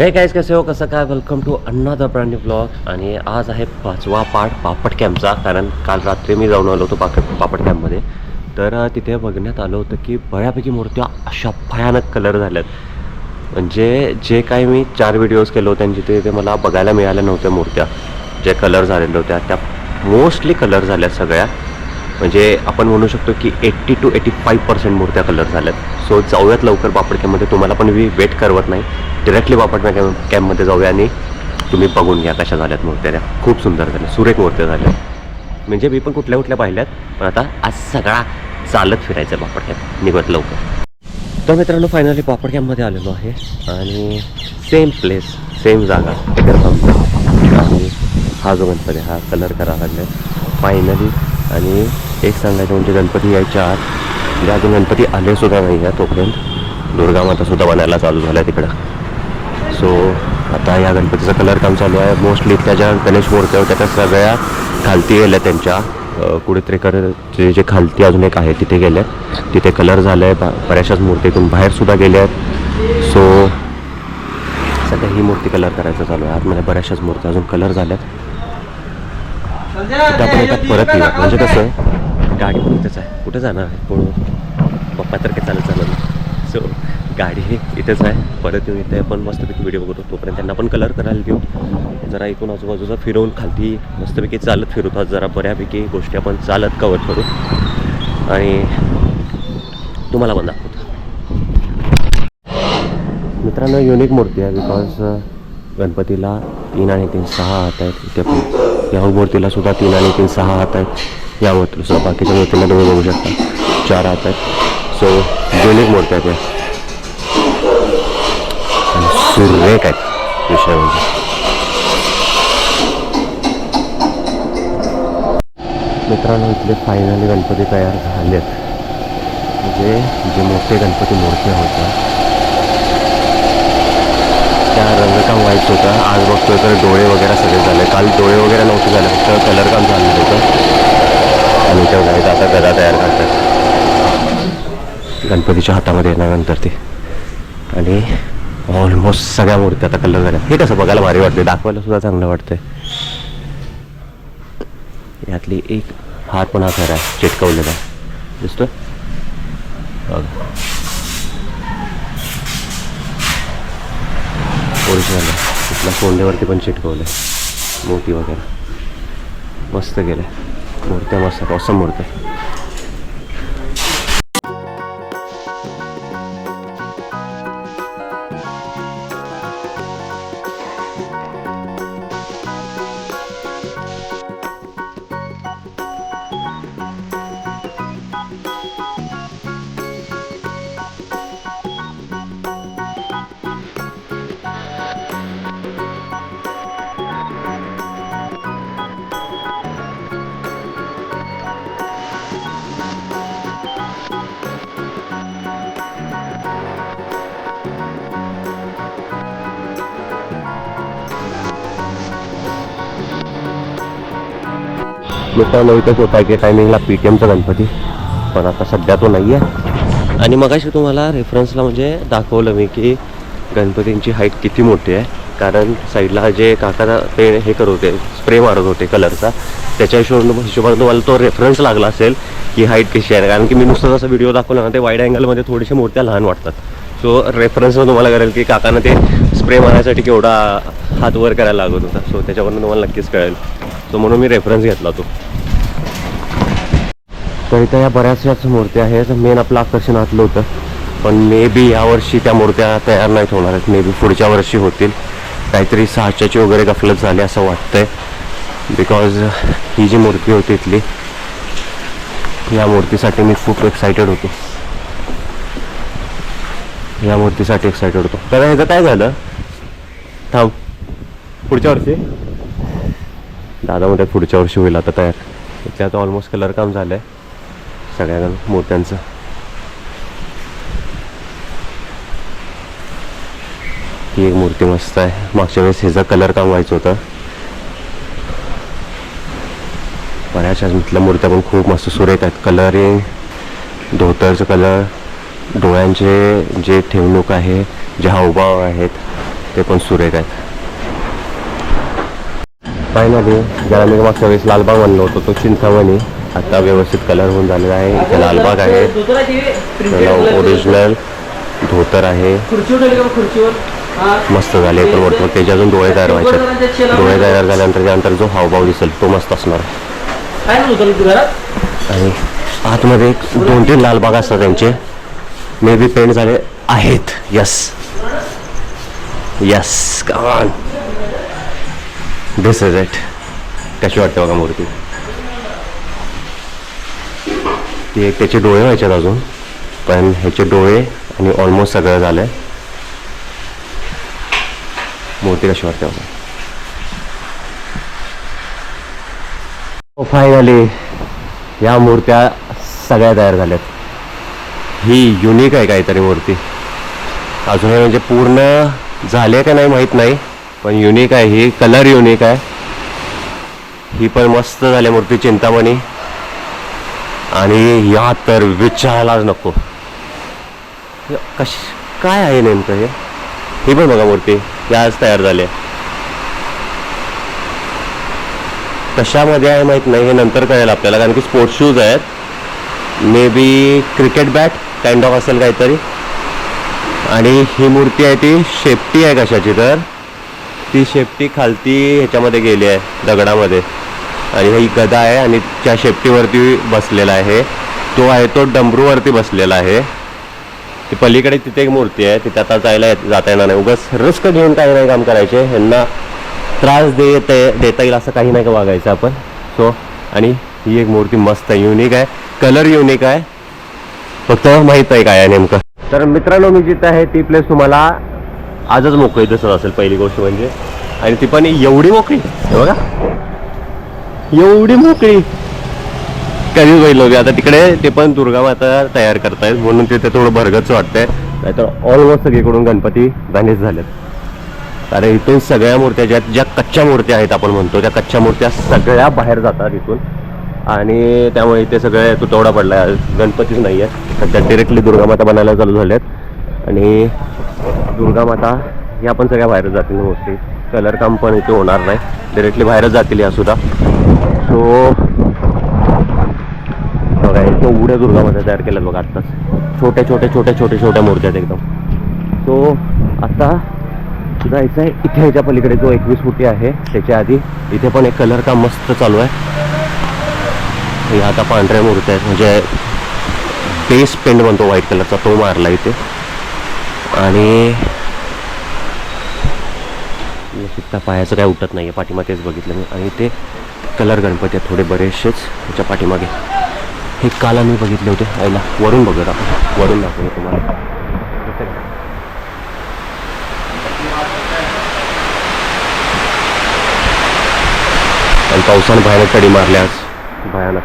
Hey guys, कसे हो, कसं काय, welcome to another brand new blog. आणि आज आहे 5वा पार्ट पापड कॅम्पचा. कारण काल रात्री मी जाऊन आलो होतो पापड कॅम्पमध्ये. तर तिथे बघण्यात आलं होतं की बऱ्यापैकी मूर्त्या अशा भयानक कलर झाल्यात. म्हणजे जे काही मी 4 व्हिडिओज केले होते आणि जिथे ते मला बघायला मिळाल्या नव्हत्या मूर्त्या, जे कलर झालेल्या होत्या त्या मोस्टली कलर झाल्या सगळ्या. म्हणजे आपण म्हणू शकतो की 80 to 85% मूर्त्या कलर झाल्यात. सो जाऊयात लवकर पापड कॅम्पमध्ये. तुम्हाला पण मी वेट करवत नाही, डिरेक्टली पापड कॅम्पमध्ये जाऊया आणि तुम्ही बघून घ्या कशा झाल्यात मूर्त्या. त्या खूप सुंदर झाल्या, सुरेख मूर्त्या झाल्या. म्हणजे मी पण कुठल्या पाहिल्यात, पण आता आज सगळा चालत फिरायचं पापड कॅम्प, निघत लवकर. तर मित्रांनो, फायनली पापड कॅम्पमध्ये आलेलो आहे आणि सेम प्लेस, सेम जागा, आणि हा जो गणपती हा कलर करावा लागला फायनली. आणि एक सांगायचं म्हणजे गणपती यायच्या आत, म्हणजे अजून गणपती आलेसुद्धा नाही आहे तोपर्यंत दुर्गामातासुद्धा बनायला चालू झालं आहे तिकडं. सो आता या गणपतीचं कलर काम चालू आहे. मोस्टली त्या ज्या गणेश मूर्त्या होत्या त्या सगळ्या खालती गेल्या, त्यांच्या कुठेतरी जे खालती अजून एक आहे तिथे गेल्या, तिथे कलर झालं आहे. बऱ्याचशाच मूर्तीतून बाहेरसुद्धा गेल्या आहेत. सो सध्या ही मूर्ती कलर करायचं चालू आहे. आतमध्ये बऱ्याचशाच मूर्त्या अजून कलर झाल्यात. आपण एका परत येऊ. म्हणजे कसं, गाडी पण इथंच आहे, कुठं जाणार आहे पळून, पप्पा तर काही चालत जाणार नाही. सो गाडी ही इथेच आहे, परत येऊन इथे आपण मस्तपैकी व्हिडिओ बघतो. तोपर्यंत त्यांना पण कलर करायला देऊ. जरा इथून आजूबाजूला फिरवून खालती मस्तपैकी चालत फिरवतात, जरा बऱ्यापैकी गोष्टी आपण चालत कवर करू आणि तुम्हाला पण दाखवतो. मित्रांनो, युनिक मूर्ती आहे, बिकॉज गणपतीला 3 आणि 3 6 हात आहेत. इथे पण या मूर्तीला सुद्धा 3 आणि 3 6 हात आहेत. या मूर्तीला सुद्धा, बाकीच्या मूर्तीला तुम्ही बघू शकता 4 हात आहेत. सो युनिक मूर्ती आहेत आणि सुरेख आहेत विषय म्हणजे. मित्रांनो, इथले फायनली गणपती तयार झालेत. म्हणजे जे मोठे गणपती मूर्त्या होत्या त्या रंगकाम व्हायचं होतं. आज बघतोय तर डोळे वगैरे सगळे झाले. काल डोळे वगैरे नव्हते झाले, फक्त कलर काम झालेलं होतं. आणि त्या गाईत आता गदा तयार करतात गणपतीच्या हातामध्ये येण्यानंतर ते. आणि ऑलमोस्ट सगळ्या मूर्त्या आता कलर झाल्या. हे कसं बघायला भारी वाटते, दाखवायला सुद्धा चांगलं वाटतंय. यातली एक हात पण हा खरा आहे, चिटकवलेला दिसतोय बघा, ओरिजिनल आहे. इथल्या सोंडेवरती पण चिटकवलं आहे मोती वगैरे, मस्त गेलं. मूर्त्या मस्त, ऑसम मूर्त्या. मित्रांनो, इथंच होता की टायमिंगला PTMचा गणपती, पण आता सध्या तो नाही आहे. आणि मगाशी तुम्हाला रेफरन्सला म्हणजे दाखवलं मी की गणपतींची हाईट किती मोठी आहे. कारण साईडला जे काका ते हे करत होते, स्प्रे मारत होते कलरचा, त्याच्या हिशोबाने तुम्हाला तो रेफरन्स लागला असेल की हाईट कशी आहे. कारण की मी नुसतं जसं व्हिडिओ दाखवला ना, ते वाईड अँगलमध्ये थोडीशा मूर्त्या लहान वाटतात. सो रेफरन्सनं तुम्हाला कळेल की काकानं ते स्प्रे मारण्यासाठी केवढा हात वर करायला लागत होता. सो त्याच्यावरून तुम्हाला नक्कीच कळेल. सो म्हणून मी रेफरन्स घेतला तो. तर इथं या बऱ्याचशाच मूर्त्या आहेत. मेन आपलं आकर्षण आतलं होतं, पण मे बी यावर्षी त्या मूर्त्या तयार नाहीत होणार आहेत. मे बी पुढच्या वर्षी होतील. काहीतरी साच्याची वगैरे गफलत झाली असं वाटतंय. बिकॉज ही जी मूर्ती होती इथली, या मूर्तीसाठी मी खूप एक्सायटेड होतो. या मूर्तीसाठी एक्सायटेड होतो. तर ह्याचं काय झालं, थांब, पुढच्या वर्षी दादा म्हणतात पुढच्या वर्षी होईल आता तयार. इथल्या आता ऑलमोस्ट कलर काम झालं आहे सगळ्या मूर्त्यांचं. ही एक मूर्ती मस्त आहे. मागच्या वेळेस ह्याचं कलर काम व्हायचं होतं. बऱ्याचशा इथल्या मूर्त्या पण खूप मस्त सुरेख आहेत. कलरिंग, धोतरचं कलर, डोळ्यांचे जे ठेवणूक आहे, जे हावभाव आहेत, ते पण सुरेख आहेत. फायनली ज्याला मी मागच्या वेळेस लालबाग म्हणलो होतो तो चिंतामणी आता व्यवस्थित कलर होऊन झालेला आहे. इथे लालबाग आहे, त्याला ओरिजिनल धोतर आहे, मस्त झाले. पण वरती त्याचे अजून डोळे तयार व्हायचे. डोळे तयार झाल्यानंतर त्यानंतर जो हावभाव दिसेल तो मस्त असणार. आणि आतमध्ये 2-3 लालबाग असतात त्यांचे, मे बी पेंट झाले आहेत. Yes yes, come on, this is it. कशी वाटते बघा मूर्ती. ती एक त्याचे डोळे व्हायच्यात अजून, पण ह्याचे डोळे आणि ऑलमोस्ट सगळं झालंय. मूर्ती कशी वाटते बघा. फायनली या मूर्त्या सगळ्या तयार झाल्यात. ही युनिक आहे काहीतरी मूर्ती. अजून म्हणजे पूर्ण झाले का नाही माहीत नाही, पण युनिक आहे ही. कलर युनिक आहे. ही पण मस्त झाली मूर्ती चिंतामणी. आणि या तर विचारायलाच नको काय आहे नेमकं हे. ही पण बघा मूर्ती या आज तयार झाली. कशामध्ये आहे माहीत नाही, हे नंतर कळेल आपल्याला, कारण की स्पोर्ट्स शूज आहेत. May be cricket bat kind of असेल काहीतरी. आणि ही मूर्ती आहे ती शेपटी आहे कशाची, तर ती शेपटी खालती ह्याच्यामध्ये गेली आहे दगडामध्ये. आणि ही गदा आहे आणि त्या शेपटीवरती बसलेला आहे. तो आहे तो डमरूवरती बसलेला आहे. ती पलीकडे तिथे एक मूर्ती आहे, तिथे आता जाता येणार नाही. उगाच रिस्क घेऊन काही नाही काम करायचे. ह्यांना त्रास देता येईल असं काही नाही का वागायचं आपण. सो आणि ही एक मूर्ती मस्त आहे, युनिक आहे, कलर युनिक आहे. फक्त माहीत आहे काय आहे नेमकं. तर मित्रांनो, मी जिथं आहे ती प्लेस तुम्हाला आजच मोकळी दिसत असेल पहिली गोष्ट म्हणजे. आणि ती पण एवढी मोकळी बघा, एवढी मोकळी कधीच बघितलं होती. आता तिकडे ते पण दुर्गा माता तयार करतायत म्हणून तिथे थोडं भरगच वाटतंय. नाहीतर ऑलमोस्ट सगळीकडून गणपती गणेश झालेत. कारण इथून सगळ्या मूर्त्या ज्या कच्च्या मूर्त्या आहेत आपण म्हणतो, त्या कच्च्या मूर्त्या सगळ्या बाहेर जातात इथून. आणि त्यामुळे इथे सगळे तुटवडा पडला. गणपतीच नाही आहे सध्या. डिरेक्टली दुर्गा माता बनायला चालू झाल्यात. आणि दुर्गा माता ह्या पण सगळ्या बाहेरच जातील मोस्टली. कलर काम पण इथे होणार नाही, डिरेक्टली बाहेरच जातील या सुद्धा. सो बघा इथे उड्या दुर्गा माता तयार केल्यात बघा आत्ताच. छोट्या मूर्त्या आहेत एकदम. सो आता जायचं आहे इथे ह्याच्या पलीकडे जो 21 फुटी आहे त्याच्या आधी. इथे पण एक कलर काम मस्त चालू आहे. हे आता पांढऱ्या मूर्त्या आहेत, म्हणजे बेस पेंट म्हणतो व्हाईट कलरचा, तो मारला इथे. आणि त्या पायाचं काय उठत नाही आहे, पाठीमागेच बघितलं मी. आणि ते कलर गणपती आहेत थोडे बरेचसेच त्याच्या पाठीमागे. हे काल आम्ही बघितले होते. आईला वरून बघूया आपण, वरून दाखवतो तुम्हाला. आणि पावसानं भयानक कडी मारली आज, भयानक.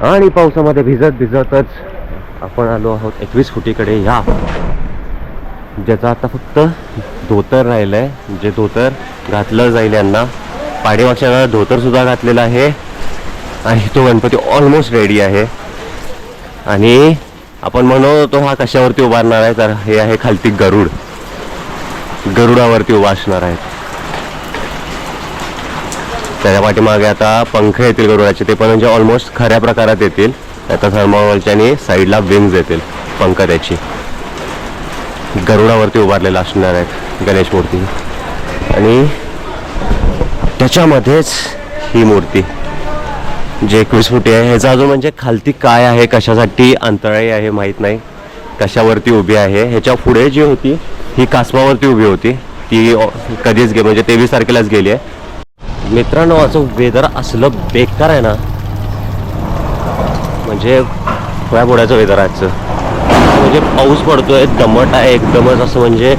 आणि पावसामध्ये भिजतच आपण आलो आहोत 21 फुटीकडे, ह्या ज्याचा आता फक्त धोतर राहिलं आहे. जे धोतर घातलं जाईल यांना. पाठीमागच्या धोतर सुद्धा घातलेलं आहे. आणि तो गणपती ऑलमोस्ट रेडी आहे. आणि आपण म्हणतो हा कशावरती उभारणार आहे, तर हे आहे खालती गरुड. गरुडावरती उभा असणार आहे. त्याच्या पाठीमागे आता पंख येतील गरुडाचे, ते पण म्हणजे ऑलमोस्ट खऱ्या प्रकारात येतील. आता थर्माकोलच्या आणि साईडला विंग्स येतील पंख त्याची. गरुडावरती उभारलेला असणार आहेत गणेश मूर्ती. आणि त्याच्यामध्येच ही मूर्ती जे 21 फुटी आहे. ह्याचा अजून म्हणजे खालती काय आहे, कशासाठी अंतराळी आहे माहीत नाही, कशावरती उभी आहे. ह्याच्या पुढे जी होती ही कासवावरती उभी होती, ती कधीच म्हणजे 23 तारखेलाच गेली आहे. मित्रांनो, असं वेदर असलं बेकार आहे ना, म्हणजे खोळ्यापोळ्याचं वेदर आहे आजचं. म्हणजे पाऊस पडतोय, दमट आहे एकदमच. असं म्हणजे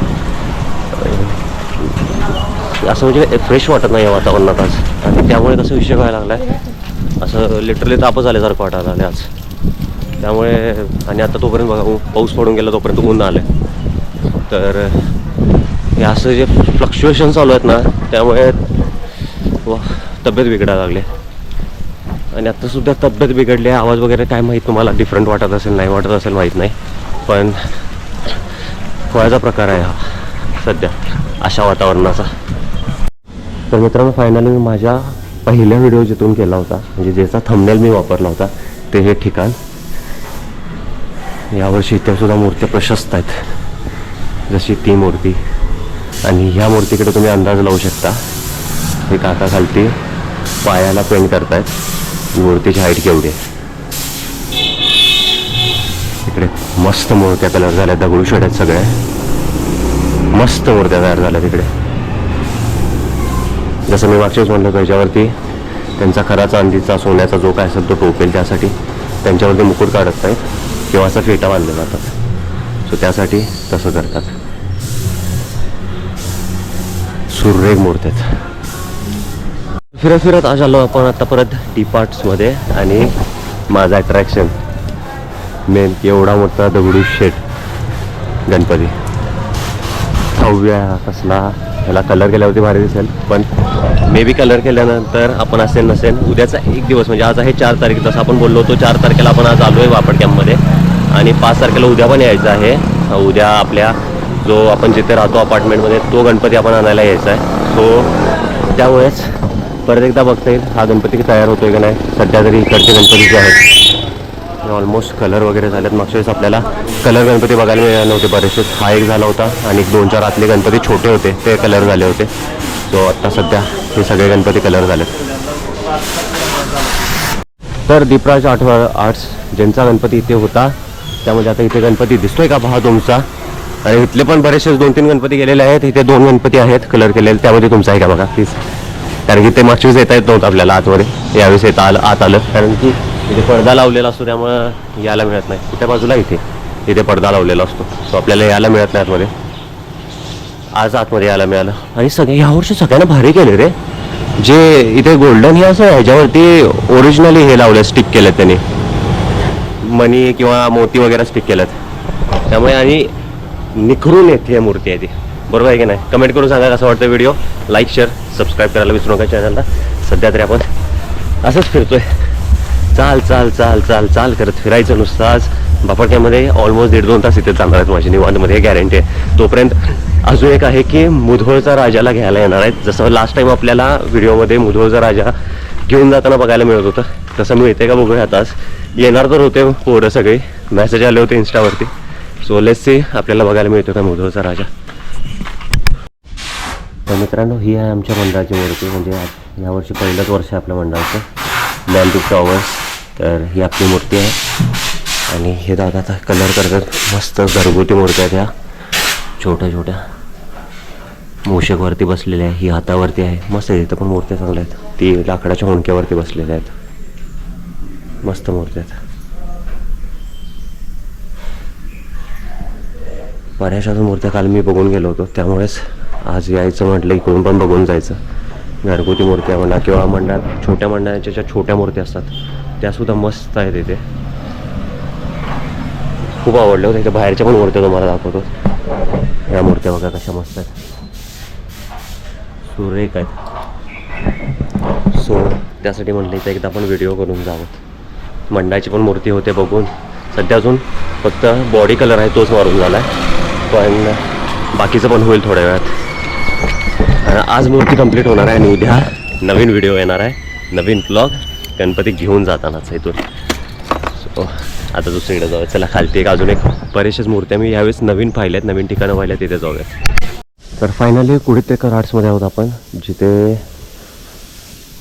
फ्रेश वाटत नाही वातावरणात आज. आणि त्यामुळे कसं विषय व्हायला लागला आहे, असं लिटरली तापच आल्यासारखं वाटायला आलं आज. त्यामुळे आणि आता तोपर्यंत बघा पाऊस पडून गेला तोपर्यंत ऊन आलं आहे. तर हे असं जे फ्लक्च्युएशन चालू आहेत ना, त्यामुळे तब्येत बिघडायला लागली. आणि आत्तासुद्धा तब्येत बिघडली आहे. आवाज वगैरे काय माहीत तुम्हाला डिफरंट वाटत असेल, नाही वाटत असेल माहीत नाही, पण खोळ्याचा प्रकार आहे हा. सध्या अशा वातावरणाचा. तर मित्रांनो फायनली मी माझ्या पहिल्या व्हिडिओ जिथून केला होता, म्हणजे ज्याचा थंबनेल मी वापरला होता, ते हे ठिकाण. यावर्षी इथे सुद्धा मूर्त्या प्रशस्त आहेत, जशी ती मूर्ती. आणि ह्या मूर्तीकडे तुम्ही अंदाज लावू शकता. हे काका खालती पायाला पेंट करतायत, मूर्तीची हाईट केवढी आहे. इकडे मस्त मूर्त्या कलर झाल्या, दगडूशेठ आहेत सगळ्या, मस्त मूर्त्या तयार झाल्या तिकडे. जसं मी मागच्याच म्हणलं, त्याच्यावरती त्यांचा खरा चांदीचा सोन्याचा जो काय असेल तो टोपेल, त्यासाठी त्यांच्यावरती मुकुट काढत नाहीत किंवा असा फेटा बांधला जातात. सो त्यासाठी तसं करतात. सुरेख मूर्ती आहेत. फिरत फिरत आज आलो आपण आता परत डी पार्ट्समध्ये. आणि माझा अट्रॅक्शन मेन एवढा मोठा दगडूशेठ गणपती, भव्य कसला. ह्याला कलर केल्यावरती भारी दिसेल, पण मे बी कलर केल्यानंतर आपण असेल नसेल उद्याचा एक दिवस, म्हणजे आज आहे 4 तारीख. जसं आपण बोललो होतो 4 तारखेला आपण आज आलो आहे बापट कॅम्पमध्ये, आणि 5 तारखेला उद्या पण यायचं आहे. उद्या आपल्या जो आपण जिथे राहतो अपार्टमेंटमध्ये तो गणपती आपण आणायला यायचा आहे. सो त्यामुळेच परत एकदा बघता येईल हा गणपती तयार होतोय की नाही. सध्या तरी इकडचे गणपती जे आहेत ऑलमोस्ट कलर वगैरे झालेत. मागच्या वेळेस आपल्याला कलर गणपती बघायला मिळाले नव्हते बरेचसे. हा एक झाला होता आणि 2-4 आतले गणपती छोटे होते ते कलर झाले होते. सो आत्ता सध्या हे सगळे गणपती कलर झालेत. तर दीपराज आर्ट्स ज्यांचा गणपती इथे होता, त्यामध्ये आता इथे गणपती दिसतोय का पहा तुमचा. आणि इथले पण बरेचसे 2-3 गणपती गेलेले आहेत. इथे 2 गणपती आहेत कलर केलेले, त्यामध्ये तुमचा आहे का बघा प्लीज. कारण की ते मागच्या वेळेस येता येत नव्हतं आपल्याला आतमध्ये, यावेळेस आत आलं. कारण की इथे पडदा लावलेला असतो त्यामुळं यायला मिळत नाही. कुठल्या बाजूला इथे पडदा लावलेला असतो, सो आपल्याला यायला मिळत नाही आतमध्ये. आज आतमध्ये यायला मिळालं. आणि सगळे यावर्षी सगळ्यांना भारी केले रे. जे इथे गोल्डन हे असं ह्याच्यावरती ओरिजिनली हे लावलं, स्टिक केलं त्यांनी, मनी किंवा मोती वगैरे स्टिक केलं. त्यामुळे आणि निखरून येते मूर्ती आहे ती, बरोबर आहे की नाही. कमेंट करून सांगा कसं वाटतं व्हिडिओ. लाईक शेअर सबस्क्राईब करायला विसरू नका चॅनलला. सध्या तरी आपण असंच फिरतोय, चाल चाल चाल चाल चाल करत फिरायचं नुसतं. आज बापटक्यामध्ये ऑलमोस्ट 1.5-2 तास इथे जाणार आहेत माझी निवांतमध्ये, गॅरंटी आहे. तोपर्यंत अजून एक आहे की मुधोळचा राजाला घ्यायला येणार आहेत. जसं लास्ट टाईम आपल्याला व्हिडिओमध्ये मुधोळचा राजा घेऊन जाताना बघायला मिळत होतं, तसं मिळते का बघूया. आताच येणार तर होते पोरं सगळे, मेसेज आले होते इंस्टावरती. सो लेट्स सी आपल्याला बघायला मिळतो का मुधोळचा राजा. तर मित्रांनो ही आहे आमच्या मंडळाची मूर्ती, म्हणजे यावर्षी पहिलंच वर्ष आहे आपल्या मंडळाचं, लॅम्पिक टॉवर्स. तर ही आपली मूर्ती आहे. आणि हे दादा आता कलर करतात. मस्त घरगुती मूर्त्या आहेत ह्या, छोट्या छोट्या मूषकवरती बसलेल्या आहे. ही हातावरती आहे, मस्त आहे. इथं पण मूर्त्या चांगल्या आहेत. ती लाकडाच्या हुंडक्यावरती बसलेल्या आहेत, मस्त मूर्त्या आहेत. बऱ्याचशा मूर्त्या काल मी बघून गेलो होतो, त्यामुळेच आज यायचं म्हटलं इकडून पण बघून जायचं. घरगुती मूर्त्या म्हणा किंवा मंडळात छोट्या मंडळाच्या ज्या छोट्या मूर्त्या असतात त्यासुद्धा मस्त आहेत इथे. खूप आवडल्या होत्या. इथे बाहेरच्या पण मूर्त्या तुम्हाला दाखवतो. या मूर्त्या बघा कशा मस्त आहेत, सुरेख आहेत. सो त्यासाठी म्हटलं इथं एकदा आपण व्हिडिओ करून जावं. मंडळाची पण मूर्ती होते बघून. सध्या अजून फक्त बॉडी कलर आहे तोच मारून झाला आहे, पण बाकीचं पण होईल थोड्या वेळात. आणि आज मूर्ती कंप्लीट होणार आहे आणि उद्या नवीन व्हिडिओ येणार आहे, नवीन ब्लॉग गणपती घेऊन जातानाच इथून. सो आता दुसरीकडे जाऊया. चला खालती एक अजून एक बरेचशाच मूर्त्या मी यावेळेस नवीन पाहिल्यात, नवीन ठिकाणं पाहिल्यात, तिथे जाऊया. तर फायनली कुडीतेकर आर्ट्समध्ये आहोत आपण, जिथे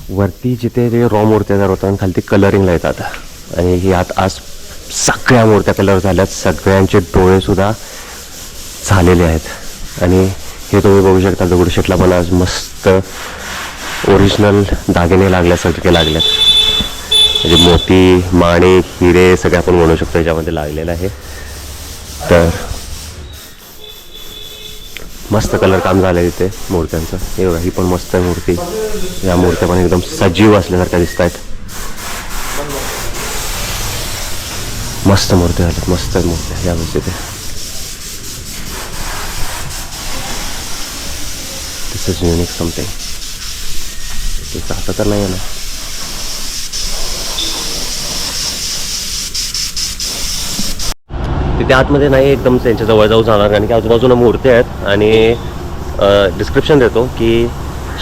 वरती जिथे ते रॉ मूर्त्या तयार होतात आणि खालती कलरिंगला येतात. आणि ही आज सगळ्या मूर्त्या कलर झाल्यात, सगळ्यांचे डोळेसुद्धा झालेले आहेत. आणि हे तुम्ही बघू शकता दगडूशेठला पण आज मस्त ओरिजिनल दागिने लागल्यासारखे लागल्यात, म्हणजे मोती, माणिक, हिरे सगळे आपण म्हणू शकतो याच्यामध्ये लागलेलं आहे. तर मस्त कलर काम झालं आहे इथे मूर्त्यांचं. हे बघा ही पण मस्त आहे मूर्ती. या मूर्त्या पण एकदम सजीव असल्यासारख्या दिसत आहेत. मस्त मूर्त्या झाल्यात, मस्त मूर्त्या यावेळेस इथे. दिस इज युनिक समथिंग. ते जाता तर नाही आहे ना. तिथे आतमध्ये नाही एकदम त्यांच्या जवळ जाऊ जाणार, कारण की आजूबाजूला मूर्ती आहेत आणि डिस्क्रिप्शन देतो की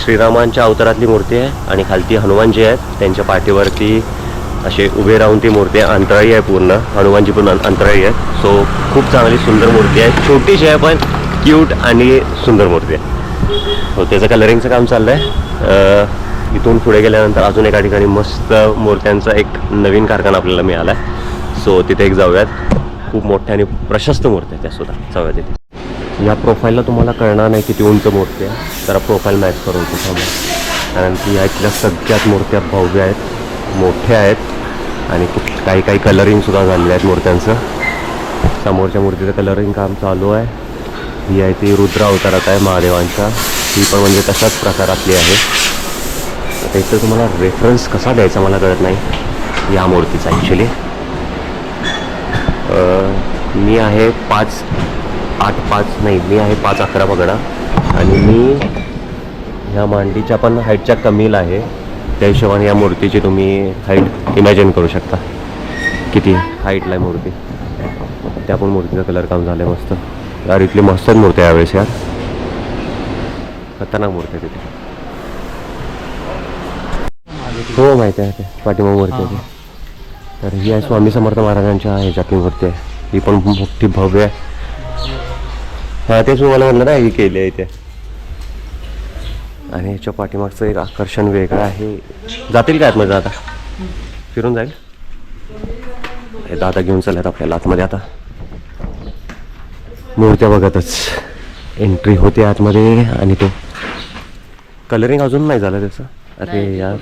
श्रीरामांच्या अवतारातली मूर्ती आहे आणि खालती हनुमानजी आहेत, त्यांच्या पाठीवरती असे उभे राहून ती मूर्ती आहे. अंतराळी आहे पूर्ण, हनुमानजी पण अंतराळी आहेत. सो खूप चांगली सुंदर मूर्ती आहे, छोटीशी आहे पण क्यूट आणि सुंदर मूर्ती आहे. हो, त्याचं कलरिंगचं काम चाललं आहे. इथून पुढे गेल्यानंतर अजून एका ठिकाणी मस्त मूर्त्यांचा एक नवीन कारखाना आपल्याला मिळाला आहे. सो तिथे एक जाऊयात. खूप मोठ्या आणि प्रशस्त मूर्ती आहे त्यासुद्धा, जाऊयात तिथे. या प्रोफाईलला तुम्हाला कळणार नाही किती उंच मूर्ती आहे, जरा प्रोफाईल मॅच करून तुम्हाला, कारण की यातल्या सगळ्यात मूर्त्या भव्य आहेत, मोठ्या आहेत आणि काही काही कलरिंगसुद्धा झालेले आहेत मूर्त्यांचं. समोरच्या मूर्तीचं कलरिंग काम चालू आहे. ही आहे ती रुद्र अवतारात आहे महादेवांच्या, ही पण म्हणजे तशाच प्रकारातली आहे. आता इथं तुम्हाला रेफरन्स कसा द्यायचा मला कळत नाही या मूर्तीचा. ॲक्च्युली मी आहे 5'8'5 नाही, मी आहे 5'11" पकडा, आणि मी ह्या मांडीच्या पण हाईटच्या कमीला आहे. त्या हिशोबाने या मूर्तीची तुम्ही हाईट इमॅजिन करू शकता किती हाईटला आहे मूर्ती. त्या पण मूर्तीचं कलर काम झालं आहे मस्त. यार इथली मस्तच मूर्ती आहे यावेळेस, यार खतरनाक मूर्ती आहे तिथे. हो माहिती आहे ते पाठीमाग मूर्ती आहे. तर ही आहे स्वामी समर्थ महाराजांच्या ह्याच्यातली मूर्ती आहे, ही पण मोठी भव्य आहे. हां तेच तुम्हाला म्हणलं ना, ही केली आहे इथे. आणि ह्याच्या पाठीमागचं एक आकर्षण वेगळं आहे. जातील काय आतमध्ये? आता फिरून जाईल. हे दादा घेऊन चालल्यात आपल्याला आतमध्ये. आता मूर्त्या बघतच एंट्री होते आतमध्ये. आणि तो कलरिंग अजून नाही झालं त्याचं. अरे यार,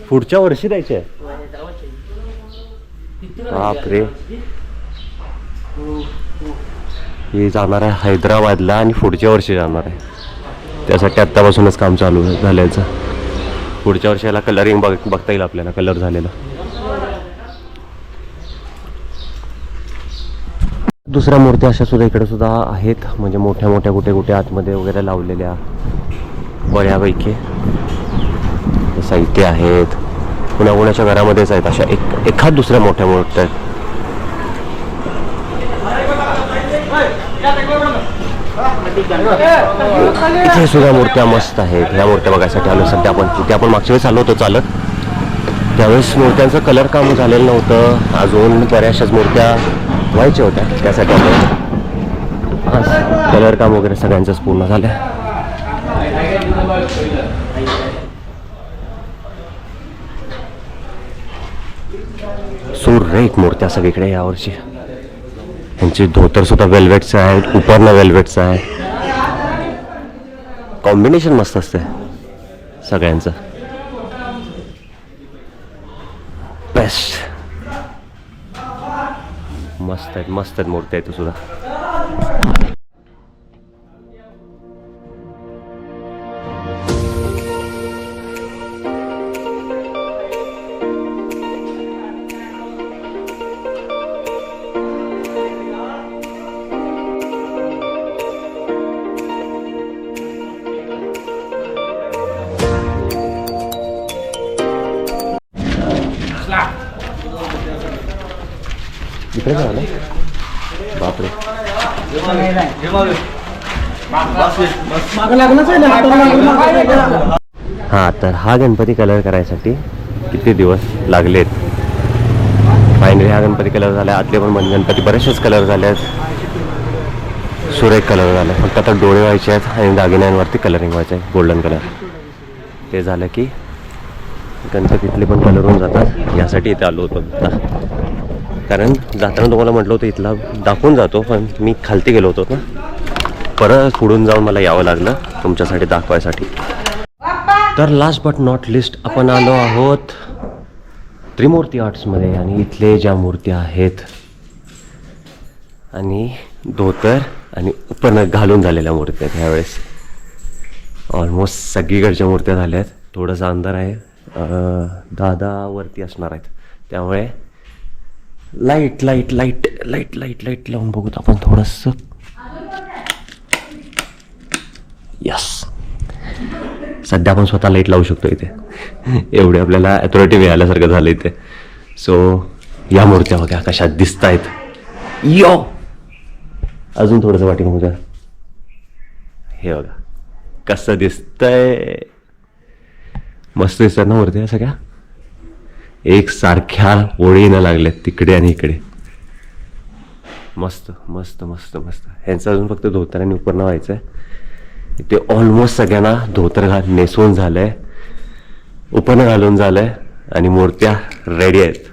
पुढच्या वर्षी द्यायचे आहे. बापरे, हे जाणार आहे हैदराबादला आणि पुढच्या वर्षी जाणार आहे. त्यासाठी आत्तापासूनच काम चालू झाल्याचं. पुढच्या वर्षाला कलरिंग बघता येईल आपल्याला, कलर झालेला. दुसऱ्या मूर्त्या अशा सुद्धा इकडे सुद्धा आहेत, म्हणजे मोठ्या मोठ्या कुठे कुठे आतमध्ये वगैरे लावलेल्या बऱ्यापैकी साहित्य आहेत. पुण्याच्या घरामध्येच आहेत अशा एखाद दुसऱ्या मोठ्या मूर्त्या आहेत. इथे सुद्धा मूर्त्या मस्त आहेत. ह्या मूर्त्या बघायसाठी आलो सध्या आपण. तिथे आपण मागच्या वेळेस आलो होतो चालत, त्यावेळेस मूर्त्यांचं कलर काम झालेलं नव्हतं. अजून बऱ्याचशाच मूर्त्या व्हायच्या होत्या, त्यासाठी आज कलर काम वगैरे सगळ्यांचंच पूर्ण झालं. सुरेख मूर्त्या सगळीकडे यावर्षी. यांची धोतर सुद्धा वेल्वेटचं आहे, उपरनं वेल्वेटचं आहे. कॉम्बिनेशन मस्त असते सगळ्यांचं, बेस्ट. मस्त आहेत, मस्त आहेत मूर्त्या आहेत सुद्धा. इकडे झालं बापरे. हा, तर हा गणपती कलर करायसाठी किती दिवस लागलेत. फायनली हा गणपती कलर झाला. आतले पण गणपती बरेचसेच कलर झाले आहेत, सुरेख कलर झाला. फक्त आता डोळे व्हायचे आहेत आणि दागिन्यांवरती कलरिंग व्हायचं आहे, गोल्डन कलर. ते झालं की गणपतीतले पण कलर होऊन जातात. यासाठी इथे आलो होतो आता, कारण जाताना तुम्हाला म्हटलं होतं इथला दाखवून जातो, पण मी खालती गेलो होतो ना, परत पुढून जाऊन मला यावं लागलं तुमच्यासाठी दाखवायसाठी. तर लास्ट बट नॉट लिस्ट आपण आलो आहोत त्रिमूर्ती आर्ट्समध्ये. आणि इथले ज्या मूर्त्या आहेत आणि धोतर आणि उपरनं घालून झालेल्या मूर्त्या आहेत, ह्यावेळेस ऑलमोस्ट सगळीकडच्या मूर्त्या झाल्या आहेत. थोडंसं अंधार आहे, दादावरती असणार आहेत, त्यामुळे light light light light light light लावून बघूत आपण थोडंसं. यस, सध्या आपण स्वतः लाईट लावू शकतो इथे, एवढे आपल्याला अथॉरिटी मिळाल्यासारखं झालं इथे. सो या मूर्त्या बघा कशा दिसत आहेत. यो, अजून थोडंसं वाटी बघा, हे बघा कसं दिसतंय, मस्त दिसतात ना मूर्त्या सगळ्या एक सारख्या ओळीनं लागल्यात तिकडे आणि इकडे. मस्त मस्त मस्त मस्त. ह्यांचं अजून फक्त धोतराने उपरणं व्हायचं आहे. इथे ऑलमोस्ट सगळ्यांना धोतर नेसवून झालंय, उपरणं घालून झालंय आणि मूर्त्या रेडी आहेत.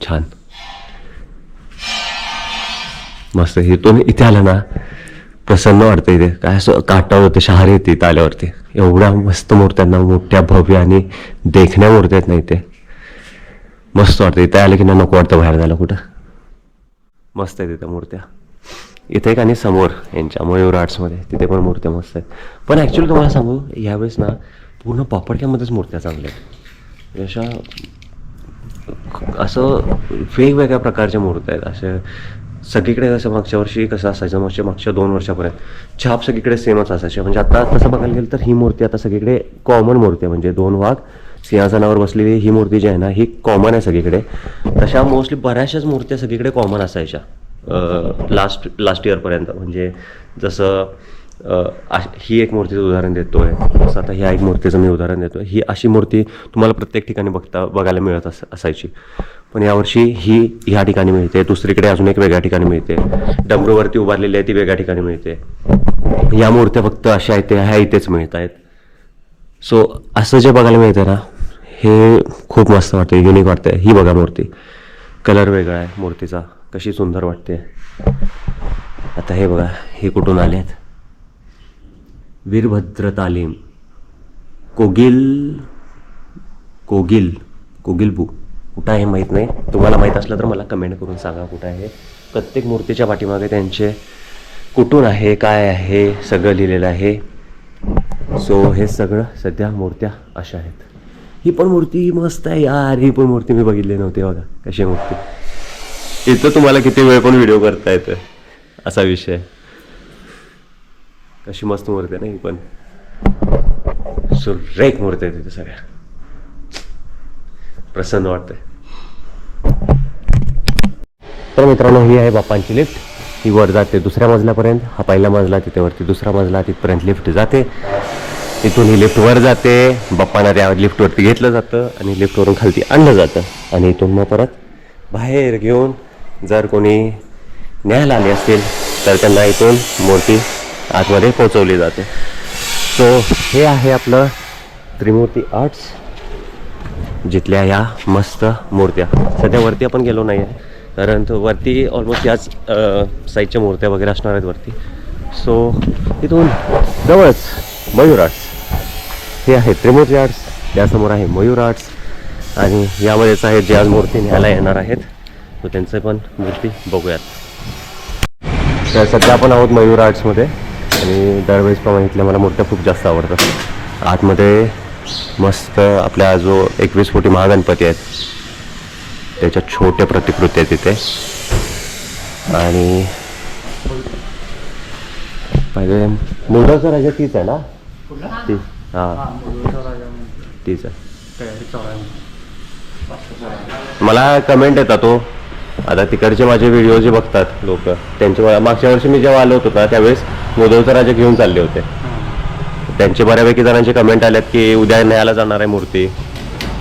छान मस्त. इथून इथे आलं ना प्रसन्न वाटतं. इथे काय असं काटा होतं शहर येते इथं आल्यावरती. एवढ्या मस्त मूर्त्यांना, मोठ्या भव्य आणि देखण्या मूर्त्या आहेत ना इथे. मस्त वाटतं इथे आलं की ना नको वाटतं बाहेर जायला कुठं. मस्त आहेत इथं मूर्त्या. इथे एक आणि समोर यांच्या मयूर आर्ट्समध्ये तिथे पण मूर्त्या मस्त आहेत. पण ॲक्च्युली तुम्हाला सांगू यावेळेस ना पूर्ण पापडक्यामध्येच मूर्त्या चांगल्या आहेत. अशा असं वेगवेगळ्या प्रकारच्या मूर्त्या आहेत. अशा सगळीकडे कसं मागच्या वर्षी कसं असायचं, मागच्या 2 वर्षापर्यंत छाप सगळीकडे सेमच असायचे. म्हणजे आता तसं बघायला गेलं तर ही मूर्ती आता सगळीकडे कॉमन मूर्ती आहे. म्हणजे 2 वाघ सिंहासनावर बसलेली ही मूर्ती जी आहे ना ही कॉमन आहे सगळीकडे. तशा मोस्टली बऱ्याचशाच मूर्त्या सगळीकडे कॉमन असायच्या लास्ट इयरपर्यंत. म्हणजे जसं ही एक मूर्तीचं उदाहरण देतोय, तसं आता ह्या एक मूर्तीचं मी उदाहरण देतोय. ही अशी मूर्ती तुम्हाला प्रत्येक ठिकाणी बघायला मिळत असायची. पण यावर्षी ही ह्या ठिकाणी मिळते, दुसरीकडे अजून एक वेगळ्या ठिकाणी मिळते. डमरूवरती उभारलेली आहे ती वेगळ्या ठिकाणी मिळते. या मूर्त्या फक्त अशा आहेत ह्या इथेच मिळत आहेत. सो असं जे बघायला मिळतं ना हे खूप मस्त वाटते, युनिक वाटते. ही बघा मूर्ती, कलर वेगळा आहे मूर्तीचा, कशी सुंदर वाटते. आता हे बघा हे कुठून आले आहेत, वीरभद्र तालीम कोगिलबू कुठं आहे माहीत नाही. तुम्हाला माहीत असलं तर मला कमेंट करून सांगा कुठं आहे. प्रत्येक मूर्तीच्या पाठीमागे त्यांचे कुठून आहे काय आहे सगळं लिहिलेलं आहे. सो हे सगळं सध्या मूर्त्या अशा आहेत. ही पण मूर्ती मस्त आहे यार. ही पण मूर्ती मी बघितली नव्हती. बघा कशी मूर्ती. इथं तुम्हाला किती वेळ पण व्हिडिओ करता येतं असा विषय. कशी मस्त मूर्ती आहे ना ही पण. सुरेख मूर्ती आहे तिथे सगळ्या. प्रसन्न वाटतंय. तर मित्रांनो ही आहे बाप्पांची लिफ्ट. ही वर जाते 2ऱ्या मजल्यापर्यंत. हा पहिला मजला, तिथे वरती 2रा मजला, तिथपर्यंत लिफ्ट जाते. तिथून ही लिफ्ट वर जाते. बाप्पांना त्या लिफ्टवरती घेतलं जातं आणि लिफ्टवरून खालती आणलं जातं. आणि इथून मग परत बाहेर घेऊन जर कोणी न्यायला आले असतील तर त्यांना इथून मूर्ती आतमध्ये पोचवली जाते. सो हे आहे आपलं त्रिमूर्ती आर्ट्स, जिथल्या या मस्त मूर्त्या. सध्या वरती आपण गेलो नाही आहे कारण वरती ऑलमोस्ट याच साईजच्या मूर्त्या वगैरे असणार आहेत वरती. सो इथून जवळच मयूर आर्ट्स हे आहे त्रिमूर्ती आर्ट्स. त्यासमोर आहे मयूर आर्ट्स आणि यामध्येच आहेत जे आज मूर्ती न्यायला येणार आहेत. तर त्यांचं पण मूर्ती बघूयात. तर सध्या आपण आहोत मयूर आर्ट्समध्ये आणि दरवेळेस प्रमाणे इथल्या मला मूर्त्या खूप जास्त आवडतात. आतमध्ये मस्त आपल्या जो 21 फुटी महागणपती आहेत त्याच्या छोट्या प्रतिकृती आहेत तिथे. आणि पाहिजे मुलगाचा राजा तीच आहे ना ती. हां तीच आहे. मला कमेंट येतात तो आता तिकडचे माझे व्हिडिओ जे बघतात लोक त्यांच्या. मागच्या वर्षी मी जेव्हा आलो होतो ना त्यावेळेस मोदवचा राजा घेऊन चालले होते. त्यांचे बऱ्यापैकी जणांचे कमेंट आल्यात की उद्या न्यायला जाणार आहे मूर्ती,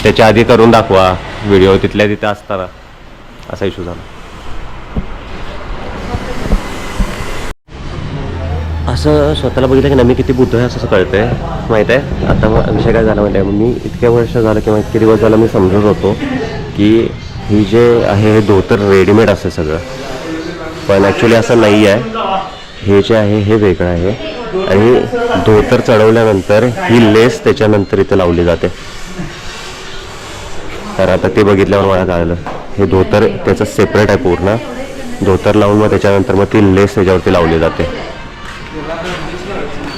त्याच्या आधी करून दाखवा व्हिडिओ तिथल्या तिथे असताना. असा इश्यू झाला. असं स्वतःला बघितलं की ना मी किती बुद्ध आहे असं कळतंय माहीत आहे. आता विषय काय झाला माहिती आहे, मी इतक्या वर्ष झालं किंवा इतके दिवस झालं मी समजत होतो की ही जे आहे हे धोतर रेडीमेड असं सगळं. पण ॲक्च्युली असं नाही आहे. हे जे आहे हे वेगळं आहे आणि धोतर चढवल्यानंतर ही लेस त्याच्यानंतर इथे लावली जाते. तर आता ते बघितल्यावर मला कळलं हे धोतर त्याचं सेपरेट आहे पूर्ण. धोतर लावून मग त्याच्यानंतर मग ती लेस त्याच्यावरती लावली जाते.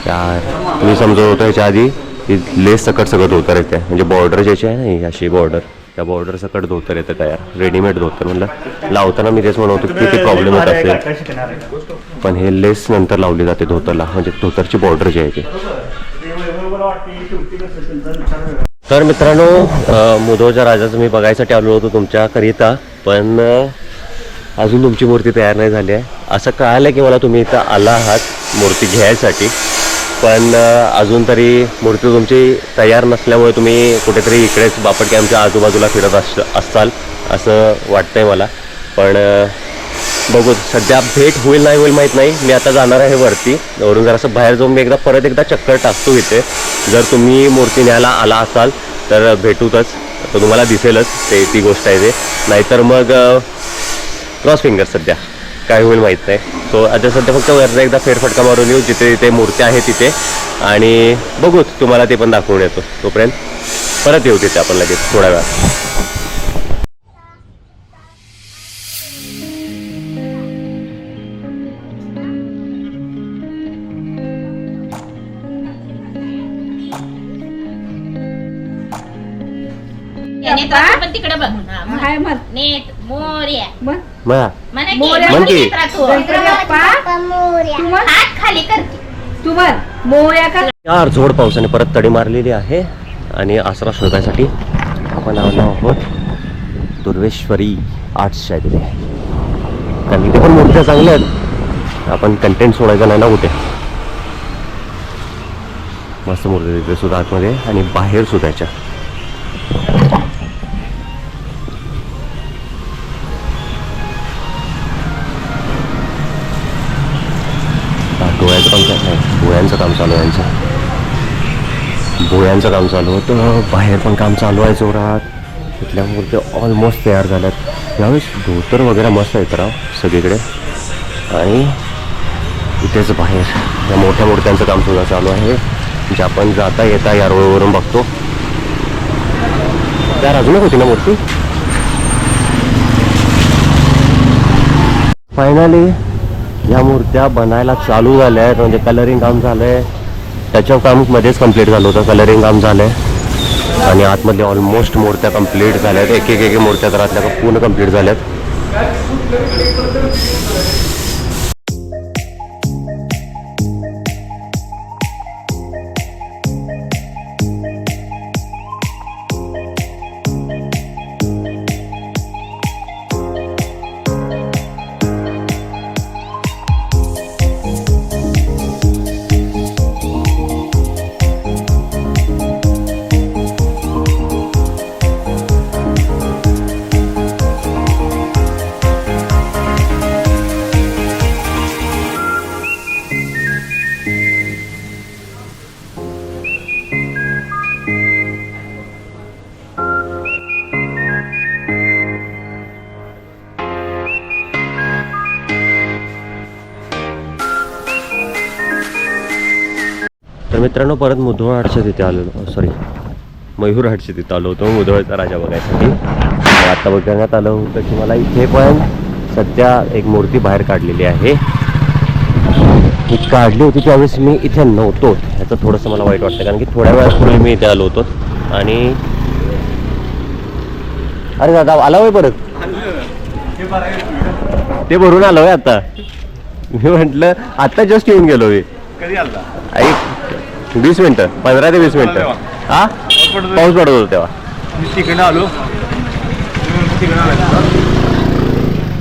यार मी समजत होतो ह्याच्या आधी की लेस सकट सगळं धोतर येते. म्हणजे बॉर्डर ज्याची आहे ना ही अशी बॉर्डर, त्या बॉर्डर सकट धोतर येतं तयार रेडीमेड धोतर. म्हणलं लावताना मी तेच म्हणत होतो की किती प्रॉब्लेम होत असेल. पण हे लेस नंतर लावली जाते धोतरला, म्हणजे धोतरची बॉर्डर जी आहे ती. तर मित्रांनो मुदोळच्या राजाचं मी बघायसाठी आलो होतो तुमच्याकरिता, पण अजून तुमची मूर्ती तयार नाही झाली आहे असं कळालं की मला. तुम्ही इथं आला आहात मूर्ती घ्यायसाठी, पण अजून तरी मूर्ती तुमची तयार नसल्यामुळे तुम्ही कुठेतरी इकडेच बापट कॅम्पच्या आजूबाजूला फिरत असाल असं वाटतंय मला. पण बघू सध्या भेट होईल नाही होईल माहीत नाही. मी आता जाणार आहे वरती, वरून जरासं बाहेर जाऊन मी परत एकदा चक्कर टाकतो इथे. जर तुम्ही मूर्ती न्यायला आला असाल तर भेटूतच, तर तुम्हाला दिसेलच ती गोष्ट आहे. ते नाहीतर मग क्रॉस फिंगर सध्या काय होईल माहीत नाही. सो आता सध्या फक्त वरचा एकदा फेरफटका मारून येऊ जिथे जिथे मूर्ती आहे तिथे, आणि बघूत तुम्हाला ते पण दाखवून येतो. तोपर्यंत परत येऊ तिथे आपण लगेच थोड्या वेळात. पण तिकडे बघ नेट मोर्या हात खाली कर तू बघ मोर्या का. यार जोड पावसाने परत तडी मारलेली आहे आणि आसरा शोधायसाठी आपण आलो आहोत दुर्वेश्वरी आर्ट्सच्या तिथे. कारण इथे पण मूर्त्या चांगल्या आहेत, आपण कंटेंट सोडायचा नाही ना कुठे. मस्त मूर्ती तिथे सुद्धा आतमध्ये आणि बाहेर सुद्धाच्या. डोळ्याचं काम चालू आहे, भोयांचं काम चालू आहे यांचं. भोयांचं काम चालू होतं, बाहेर पण काम चालू आहे जोरात. तिथल्या मूर्त्या ऑलमोस्ट तयार झाल्यात. यावेळेस धोतर वगैरे मस्त आहेत राव सगळीकडे. आणि इथेच बाहेर या मोठ्या मूर्त्यांचं काम सुद्धा चालू आहे, जे आपण जाता येता या रोडवरून बघतो. त्यावर अजून होती ना मूर्ती. फायनली या मूर्त्या बनायला चालू झाल्या आहेत, म्हणजे कलरिंग काम झालं आहे. त्याच्या काम मध्येच कंप्लीट झालं होतं, कलरिंग काम झालं आहे. आणि आतमधले ऑलमोस्ट मूर्त्या कंप्लीट झाल्या आहेत. एक एक मूर्त्या तर आतल्या पूर्ण कंप्लीट झाल्यात. तर मित्रांनो परत मुधोळ हाटच्या तिथे आलेलो, सॉरी मयूर हाटच्या तिथे आलो होतो मुधोळचा राजा बघायसाठी. आता बघण्यात आलं होतं की मला इथे पण सध्या एक मूर्ती बाहेर काढलेली आहे. ही काढली होती त्यावेळेस मी इथे नव्हतो, ह्याचं थोडंसं मला वाईट वाटतं. कारण की थोड्या वेळापूर्वी मी इथे आलो होतो आणि अरे दादा आला होय परत, ते भरून आलो आहे आता. मी म्हटलं आता जस्ट येऊन गेलो मी. कधी आला? 20 मिनिटं, 15 ते 20 मिनिटं. हा पाऊस पडत होता तेव्हा. तिकडे आलो.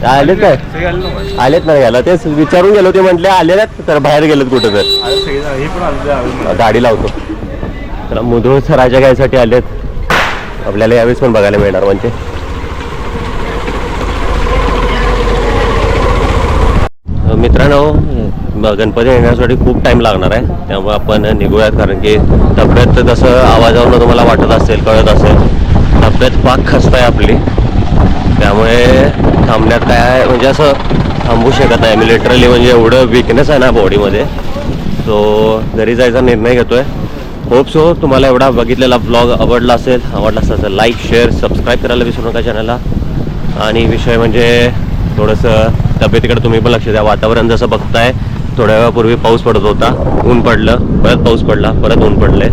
आलेत काय? आलेत ना घ्यायला, तेच विचारून गेलो. ते म्हटले आलेत तर बाहेर गेलेत कुठं तर. गाडी लावतो. तर मुधोळचा राजा घ्यायसाठी आलेत. आपल्याला यावेळेस पण बघायला मिळणार म्हणजे. मित्रांनो गणपती येण्यासाठी खूप टाईम लागणार आहे, त्यामुळे आपण निघूयात. कारण की तब्येत जसं आवाजावरून तुम्हाला वाटत असेल कळत असेल, तब्येत पाक खस्त आहे आपली. त्यामुळे थांबण्यात काय म्हणजे असं थांबू शकत नाही मी लिटरली. म्हणजे एवढं विकनेस आहे ना बॉडीमध्ये. तो घरी जायचा निर्णय घेतोय. होप सो तुम्हाला एवढा बघितलेला ब्लॉग आवडला असेल तर लाईक शेअर सबस्क्राईब करायला विसरू नका चॅनलला. आणि विषय म्हणजे थोडंसं तब्येतीकडे तुम्ही पण लक्ष द्या. वातावरण जसं बघताय, थोड्या वेळापूर्वी पाऊस पडत होता, ऊन पडलं, परत पाऊस पडला, परत ऊन पडले.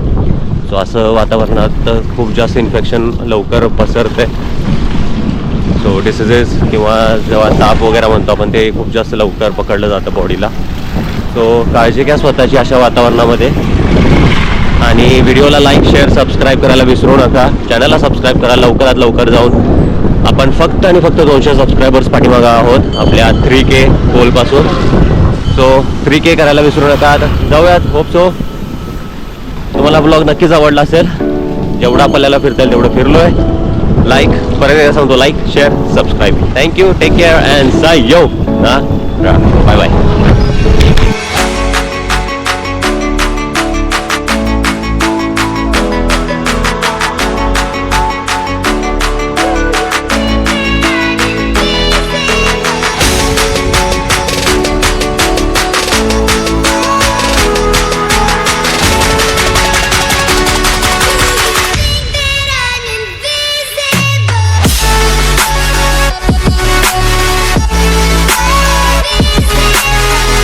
सो असं वातावरणात खूप जास्त इन्फेक्शन लवकर पसरते. सो डिसिजेस किंवा जेव्हा ताप वगैरे म्हणतो आपण ते खूप जास्त लवकर पकडलं जातं बॉडीला. सो काळजी घ्या स्वतःची अशा वातावरणामध्ये. आणि व्हिडिओला लाईक शेअर सबस्क्राईब करायला विसरू नका. चॅनलला सबस्क्राईब करा लवकरात लवकर जाऊन. आपण फक्त आणि फक्त 200 सबस्क्रायबर्स पाठीमागं आहोत आपल्या 3K गोलपासून. सो 3K करायला विसरू नका. आता जाऊयात. होप सो तुम्हाला ब्लॉग नक्कीच आवडला असेल. जेवढा आपल्याला फिरता येईल तेवढं फिरलोय. लाईक परत एकदा सांगतो, like share subscribe. Thank you, take care and see you. Bye bye.